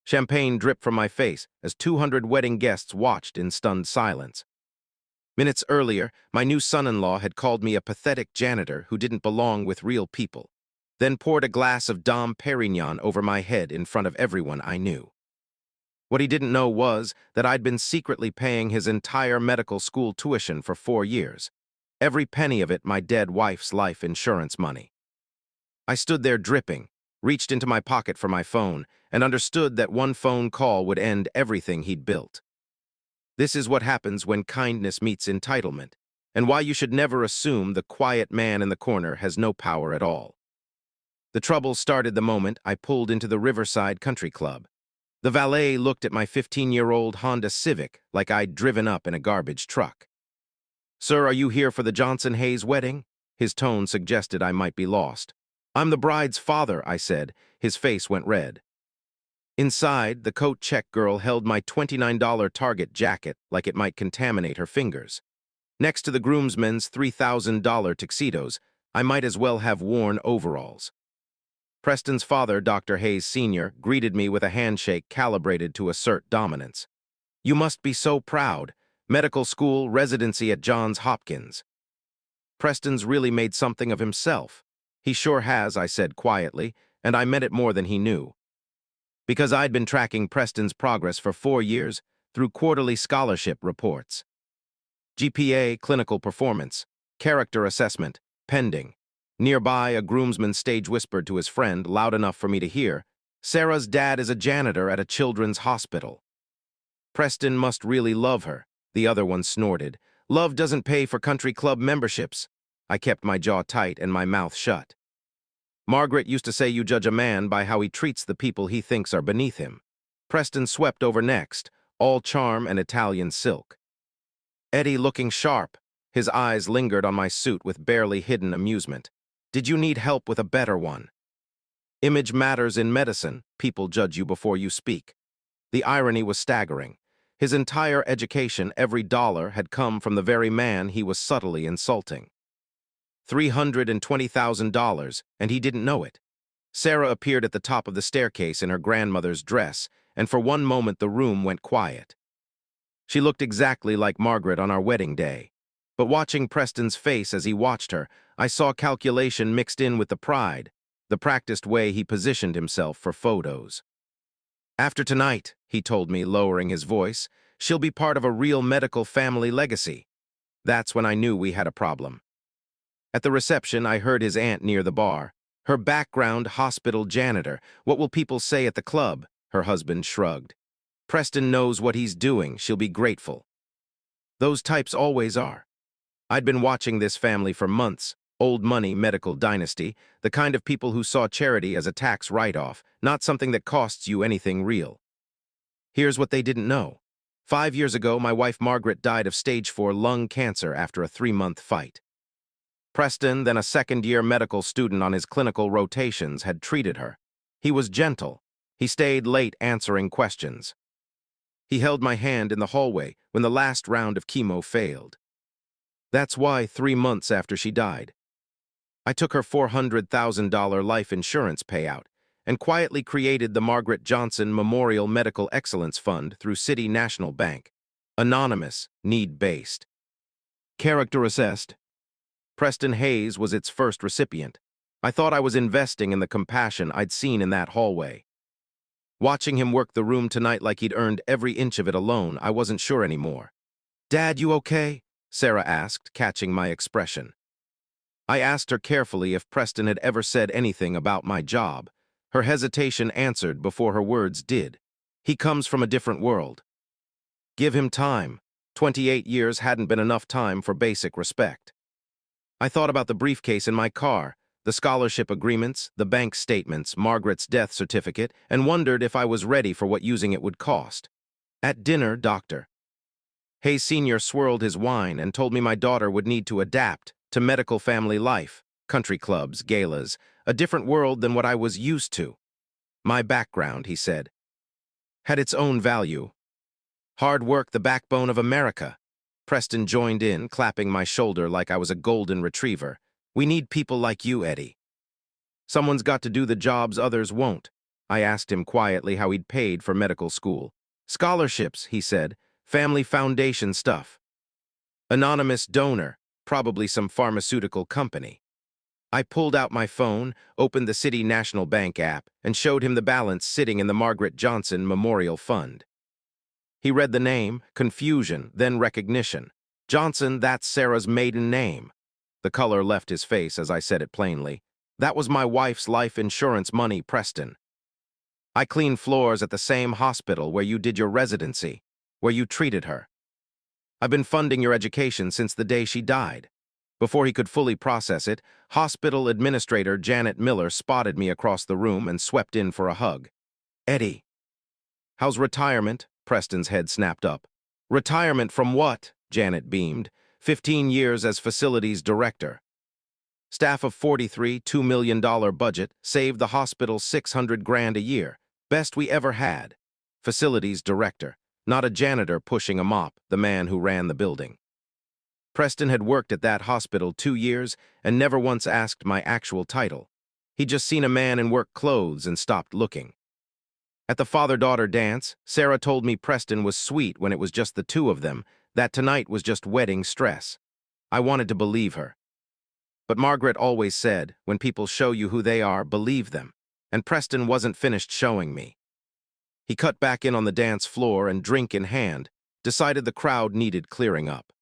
Champagne dripped from my face as 200 wedding guests watched in stunned silence. Minutes earlier, my new son-in-law had called me a pathetic janitor who didn't belong with real people, then poured a glass of Dom Perignon over my head in front of everyone I knew. What he didn't know was that I'd been secretly paying his entire medical school tuition for 4 years. Every penny of it my dead wife's life insurance money. I stood there dripping, reached into my pocket for my phone, and understood that one phone call would end everything he'd built. This is what happens when kindness meets entitlement, and why you should never assume the quiet man in the corner has no power at all. The trouble started the moment I pulled into the Riverside Country Club. The valet looked at my 15-year-old Honda Civic like I'd driven up in a garbage truck. "Sir, are you here for the Johnson-Hayes wedding?" His tone suggested I might be lost. "I'm the bride's father," I said. His face went red. Inside, the coat check girl held my $29 Target jacket like it might contaminate her fingers. Next to the groomsmen's $3,000 tuxedos, I might as well have worn overalls. Preston's father, Dr. Hayes Sr., greeted me with a handshake calibrated to assert dominance. "You must be so proud. Medical school, residency at Johns Hopkins." Preston's really made something of himself. "He sure has," I said quietly, and I meant it more than he knew. Because I'd been tracking Preston's progress for 4 years through quarterly scholarship reports. GPA, clinical performance, character assessment, pending. Nearby, a groomsman stage whispered to his friend, loud enough for me to hear, "Sarah's dad is a janitor at a children's hospital." "Preston must really love her," the other one snorted. "Love doesn't pay for country club memberships." I kept my jaw tight and my mouth shut. "Margaret used to say you judge a man by how he treats the people he thinks are beneath him." Preston swept over next, all charm and Italian silk. Eddie looking sharp. His eyes lingered on my suit with barely hidden amusement. "Did you need help with a better one?" Image matters in medicine. People judge you before you speak. The irony was staggering. His entire education, every dollar, had come from the very man he was subtly insulting. $320,000, and he didn't know it. Sarah appeared at the top of the staircase in her grandmother's dress, and for one moment the room went quiet. She looked exactly like Margaret on our wedding day. But watching Preston's face as he watched her, I saw calculation mixed in with the pride, the practiced way he positioned himself for photos. "After tonight," he told me, lowering his voice, "she'll be part of a real medical family legacy." That's when I knew we had a problem. At the reception, I heard his aunt near the bar. "Her background, hospital janitor. What will people say at the club?" Her husband shrugged. "Preston knows what he's doing. She'll be grateful." Those types always are. I'd been watching this family for months. Old money medical dynasty, the kind of people who saw charity as a tax write-off, not something that costs you anything real. Here's what they didn't know. 5 years ago, my wife Margaret died of stage 4 lung cancer after a 3-month fight. Preston, then a second-year medical student on his clinical rotations, had treated her. He was gentle. He stayed late answering questions. He held my hand in the hallway when the last round of chemo failed. That's why 3 months after she died, I took her $400,000 life insurance payout and quietly created the Margaret Johnson Memorial Medical Excellence Fund through City National Bank. Anonymous, need-based. Character assessed. Preston Hayes was its first recipient. I thought I was investing in the compassion I'd seen in that hallway. Watching him work the room tonight like he'd earned every inch of it alone, I wasn't sure anymore. "Dad, you okay?" Sarah asked, catching my expression. I asked her carefully if Preston had ever said anything about my job. Her hesitation answered before her words did. "He comes from a different world." Give him time. 28 years hadn't been enough time for basic respect. I thought about the briefcase in my car, the scholarship agreements, the bank statements, Margaret's death certificate, and wondered if I was ready for what using it would cost. At dinner, Dr. Hayes Sr. swirled his wine and told me my daughter would need to adapt to medical family life, country clubs, galas, a different world than what I was used to. My background, he said, had its own value. Hard work, the backbone of America. Preston joined in, clapping my shoulder like I was a golden retriever. "We need people like you, Eddie. Someone's got to do the jobs others won't." I asked him quietly how he'd paid for medical school. Scholarships, he said. Family foundation stuff. Anonymous donor, probably some pharmaceutical company. I pulled out my phone, opened the City National Bank app, and showed him the balance sitting in the Margaret Johnson Memorial Fund. He read the name, confusion, then recognition. Johnson, that's Sarah's maiden name. The color left his face as I said it plainly. That was my wife's life insurance money, Preston. I cleaned floors at the same hospital where you did your residency, where you treated her. I've been funding your education since the day she died. Before he could fully process it, hospital administrator Janet Miller spotted me across the room and swept in for a hug. Eddie. How's retirement? Preston's head snapped up. Retirement from what? Janet beamed. 15 years as facilities director. Staff of 43, $2 million budget, saved the hospital 600 grand a year. Best we ever had. Facilities director, not a janitor pushing a mop, the man who ran the building. Preston had worked at that hospital 2 years and never once asked my actual title. He'd just seen a man in work clothes and stopped looking. At the father-daughter dance, Sarah told me Preston was sweet when it was just the two of them, that tonight was just wedding stress. I wanted to believe her. But Margaret always said, when people show you who they are, believe them. And Preston wasn't finished showing me. He cut back in on the dance floor and, drink in hand, decided the crowd needed clearing up.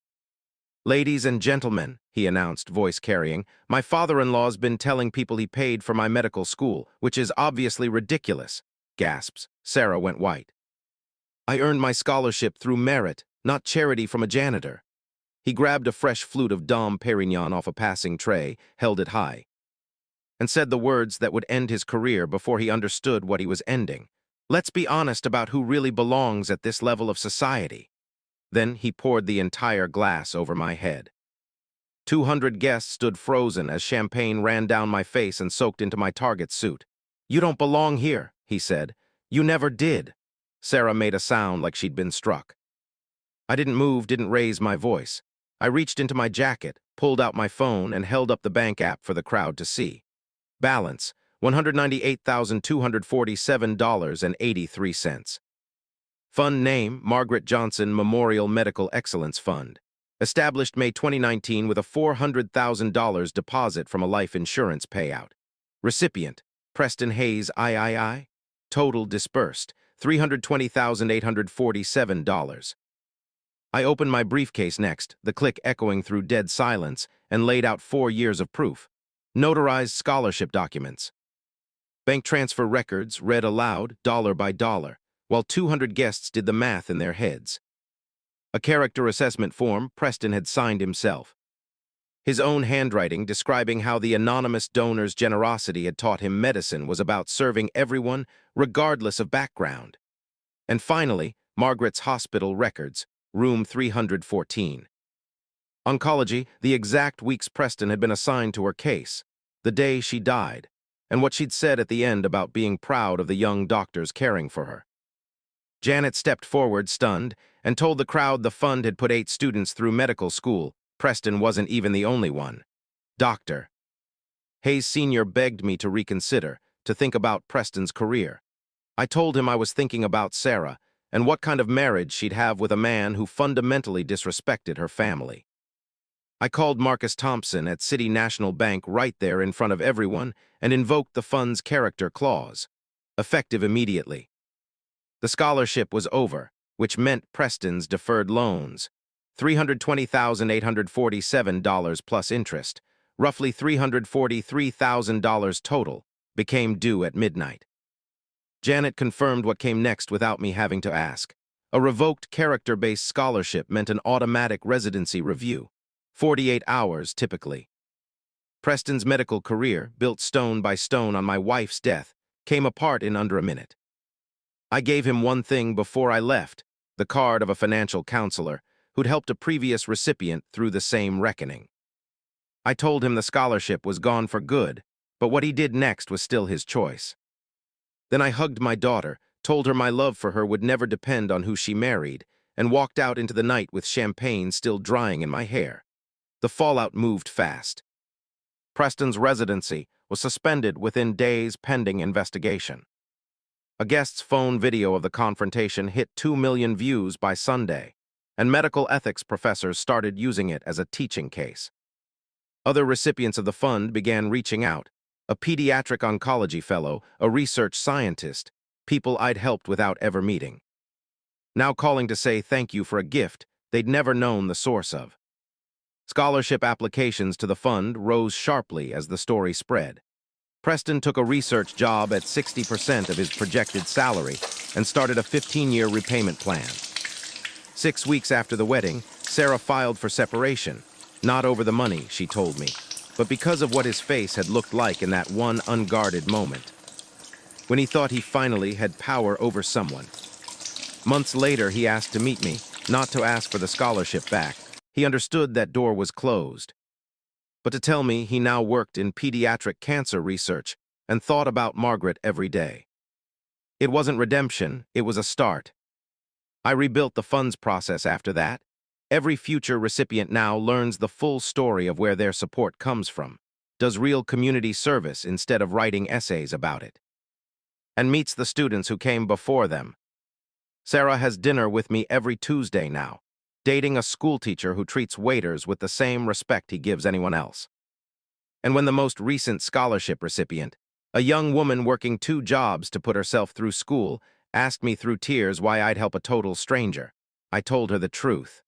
Ladies and gentlemen, he announced, voice carrying, my father-in-law's been telling people he paid for my medical school, which is obviously ridiculous. Gasps. Sarah went white. I earned my scholarship through merit, not charity from a janitor. He grabbed a fresh flute of Dom Perignon off a passing tray, held it high, and said the words that would end his career before he understood what he was ending. Let's be honest about who really belongs at this level of society. Then he poured the entire glass over my head. 200 guests stood frozen as champagne ran down my face and soaked into my target suit. You don't belong here, he said. You never did. Sarah made a sound like she'd been struck. I didn't move, didn't raise my voice. I reached into my jacket, pulled out my phone, and held up the bank app for the crowd to see. Balance, $198,247.83. Fund name, Margaret Johnson Memorial Medical Excellence Fund. Established May 2019 with a $400,000 deposit from a life insurance payout. Recipient, Preston Hayes III. Total disbursed, $320,847. I opened my briefcase next, the click echoing through dead silence, and laid out 4 years of proof. Notarized scholarship documents. Bank transfer records read aloud, dollar by dollar, while 200 guests did the math in their heads. A character assessment form Preston had signed himself. His own handwriting describing how the anonymous donor's generosity had taught him medicine was about serving everyone, regardless of background. And finally, Margaret's hospital records, room 314. Oncology, the exact weeks Preston had been assigned to her case, the day she died, and what she'd said at the end about being proud of the young doctors caring for her. Janet stepped forward, stunned, and told the crowd the fund had put 8 students through medical school. Preston wasn't even the only one. Doctor. Hayes Sr. begged me to reconsider, to think about Preston's career. I told him I was thinking about Sarah, and what kind of marriage she'd have with a man who fundamentally disrespected her family. I called Marcus Thompson at City National Bank right there in front of everyone and invoked the fund's character clause, effective immediately. The scholarship was over, which meant Preston's deferred loans, $320,847 plus interest, roughly $343,000 total, became due at midnight. Janet confirmed what came next without me having to ask. A revoked character-based scholarship meant an automatic residency review, 48 hours typically. Preston's medical career, built stone by stone on my wife's death, came apart in under a minute. I gave him one thing before I left, the card of a financial counselor who'd helped a previous recipient through the same reckoning. I told him the scholarship was gone for good, but what he did next was still his choice. Then I hugged my daughter, told her my love for her would never depend on who she married, and walked out into the night with champagne still drying in my hair. The fallout moved fast. Preston's residency was suspended within days pending investigation. A guest's phone video of the confrontation hit 2 million views by Sunday, and medical ethics professors started using it as a teaching case. Other recipients of the fund began reaching out: a pediatric oncology fellow, a research scientist, people I'd helped without ever meeting. Now calling to say thank you for a gift they'd never known the source of. Scholarship applications to the fund rose sharply as the story spread. Preston took a research job at 60% of his projected salary and started a 15-year repayment plan. 6 weeks after the wedding, Sarah filed for separation, not over the money, she told me, but because of what his face had looked like in that one unguarded moment, when he thought he finally had power over someone. Months later, he asked to meet me, not to ask for the scholarship back. He understood that door was closed, but to tell me he now worked in pediatric cancer research and thought about Margaret every day. It wasn't redemption, it was a start. I rebuilt the funds process after that. Every future recipient now learns the full story of where their support comes from, does real community service instead of writing essays about it, and meets the students who came before them. Sarah has dinner with me every Tuesday now, dating a schoolteacher who treats waiters with the same respect he gives anyone else. And when the most recent scholarship recipient, a young woman working 2 jobs to put herself through school, asked me through tears why I'd help a total stranger, I told her the truth.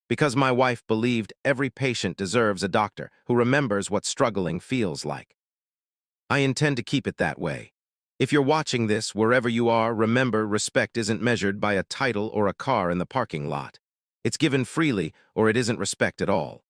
Because my wife believed every patient deserves a doctor who remembers what struggling feels like. I intend to keep it that way. If you're watching this, wherever you are, remember respect isn't measured by a title or a car in the parking lot. It's given freely, or it isn't respect at all.